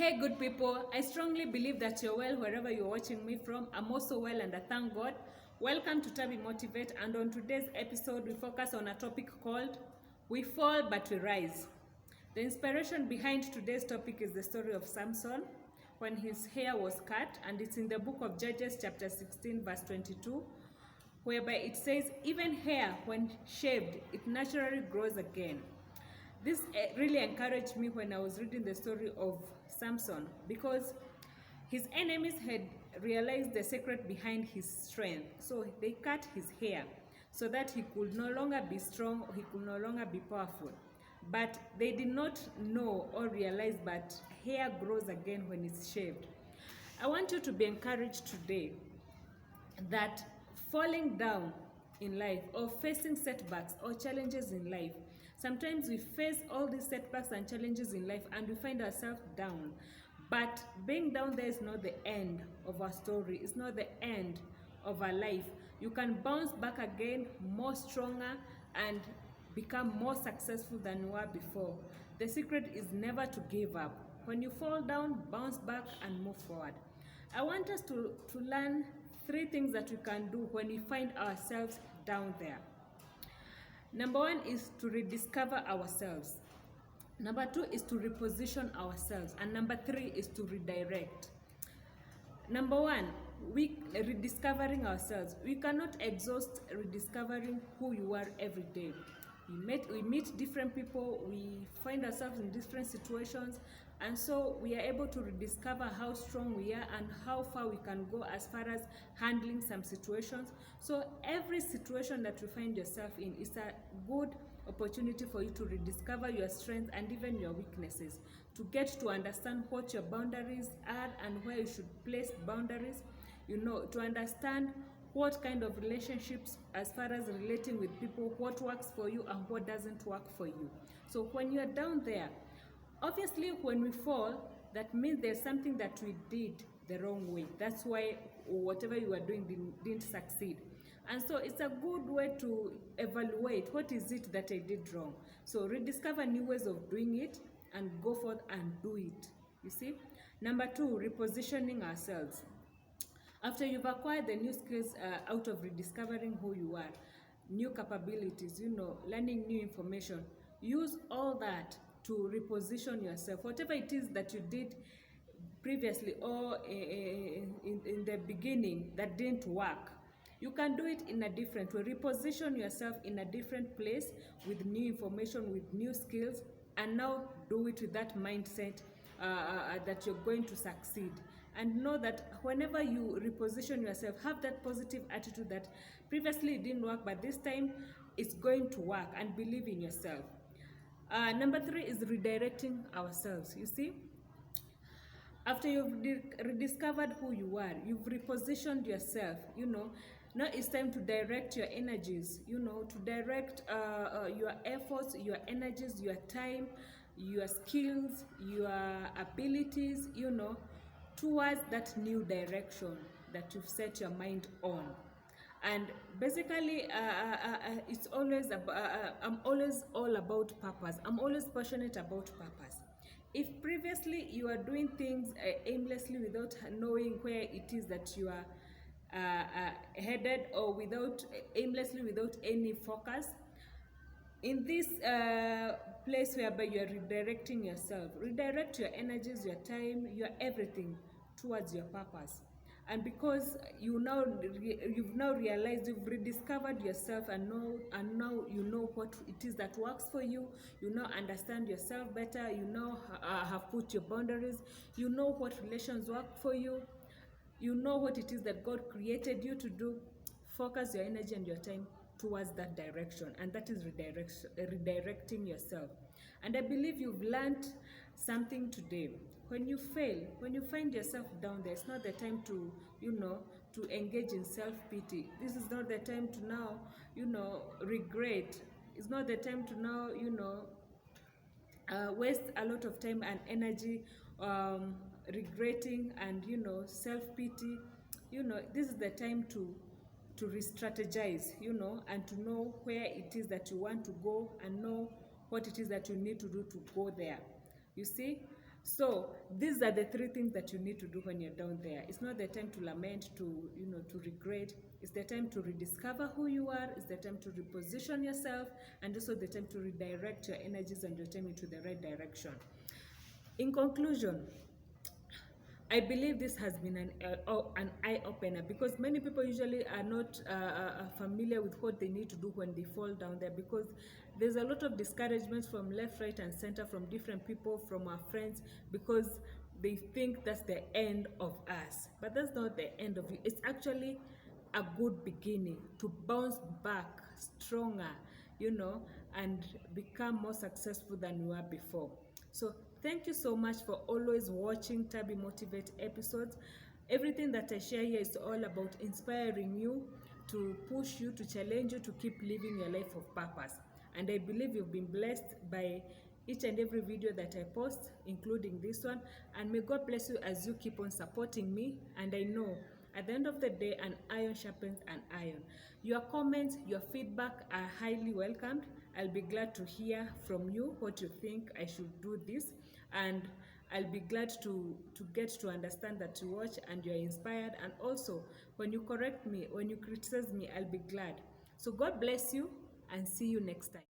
Hey good people, I strongly believe that you're well wherever you're watching me from. I'm also well and I thank God. Welcome to Tabby Motivate, and on today's episode we focus on a topic called We Fall But We Rise. The inspiration behind today's topic is the story of Samson when his hair was cut, and it's in the book of Judges chapter 16 verse 22, whereby it says, even hair when shaved, it naturally grows again. This really encouraged me when I was reading the story of Samson, because his enemies had realized the secret behind his strength. So they cut his hair so that he could no longer be strong, or he could no longer be powerful. But they did not know or realize that hair grows again when it's shaved. I want you to be encouraged today that falling down in life, or facing setbacks or challenges in life, sometimes we face all these setbacks and challenges in life and we find ourselves down. But being down there is not the end of our story. It's not the end of our life. You can bounce back again more stronger and become more successful than you were before. The secret is never to give up. When you fall down, bounce back and move forward. I want us to learn 3 things that we can do when we find ourselves down there. Number 1 is to rediscover ourselves. Number 2 is to reposition ourselves. And number 3 is to redirect. Number 1, rediscovering ourselves. We cannot exhaust rediscovering who you are every day. We meet different people, we find ourselves in different situations, and so we are able to rediscover how strong we are and how far we can go as far as handling some situations. So every situation that you find yourself in is a good opportunity for you to rediscover your strengths and even your weaknesses, to get to understand what your boundaries are and where you should place boundaries, to understand what kind of relationships, as far as relating with people, what works for you and what doesn't work for you. So when you're down there, obviously when we fall, that means there's something that we did the wrong way. That's why whatever you are doing didn't succeed. And so it's a good way to evaluate, what is it that I did wrong? So rediscover new ways of doing it and go forth and do it. You see? Number 2, repositioning ourselves. After you've acquired the new skills out of rediscovering who you are, new capabilities, learning new information, use all that to reposition yourself. Whatever it is that you did previously or in the beginning that didn't work, you can do it in a different way. Reposition yourself in a different place with new information, with new skills, and now do it with that mindset that you're going to succeed. And know that whenever you reposition yourself, have that positive attitude that previously it didn't work, but this time it's going to work, and believe in yourself. Number 3 is redirecting ourselves. You see, after you've rediscovered who you are, you've repositioned yourself, now it's time to direct your energies, to direct your efforts, your energies, your time, your skills, your abilities, towards that new direction that you've set your mind on. And basically, it's always I'm always all about purpose. I'm always passionate about purpose. If previously you are doing things aimlessly without knowing where it is that you are headed, or aimlessly without any focus, in this place whereby you are redirecting yourself, redirect your energies, your time, your everything towards your purpose. And because you've now realized, you've rediscovered yourself, and now you know what it is that works for you. You now understand yourself better. You now have put your boundaries. You know what relations work for you. You know what it is that God created you to do. Focus your energy and your time towards that direction, and that is redirecting yourself. And I believe you've learned something today. When you fail, when you find yourself down there, it's not the time to to engage in self-pity. This is not the time to now regret. It's not the time to now waste a lot of time and energy regretting and self-pity. This is the time to re-strategize, and to know where it is that you want to go, and know what it is that you need to do to go there. You see, So these are the three things that you need to do when you're down there. It's not the time to lament, to regret. It's the time to rediscover who you are. It's the time to reposition yourself, and also the time to redirect your energies and your time into the right direction. In conclusion, I believe this has been an eye opener, because many people usually are not familiar with what they need to do when they fall down there, because there's a lot of discouragement from left, right, and center, from different people, from our friends, because they think that's the end of us. But that's not the end of you. It's actually a good beginning to bounce back stronger, and become more successful than you were before. So thank you so much for always watching Tabby Motivate episodes. Everything that I share here is all about inspiring you, to push you, to challenge you to keep living your life of purpose. And I believe you've been blessed by each and every video that I post, including this one. And may God bless you as you keep on supporting me. And I know at the end of the day, an iron sharpens an iron. Your comments, your feedback are highly welcomed. I'll be glad to hear from you what you think I should do this, and I'll be glad to get to understand that you watch and you're inspired. And also, when you correct me, when you criticize me, I'll be glad. So God bless you, and see you next time.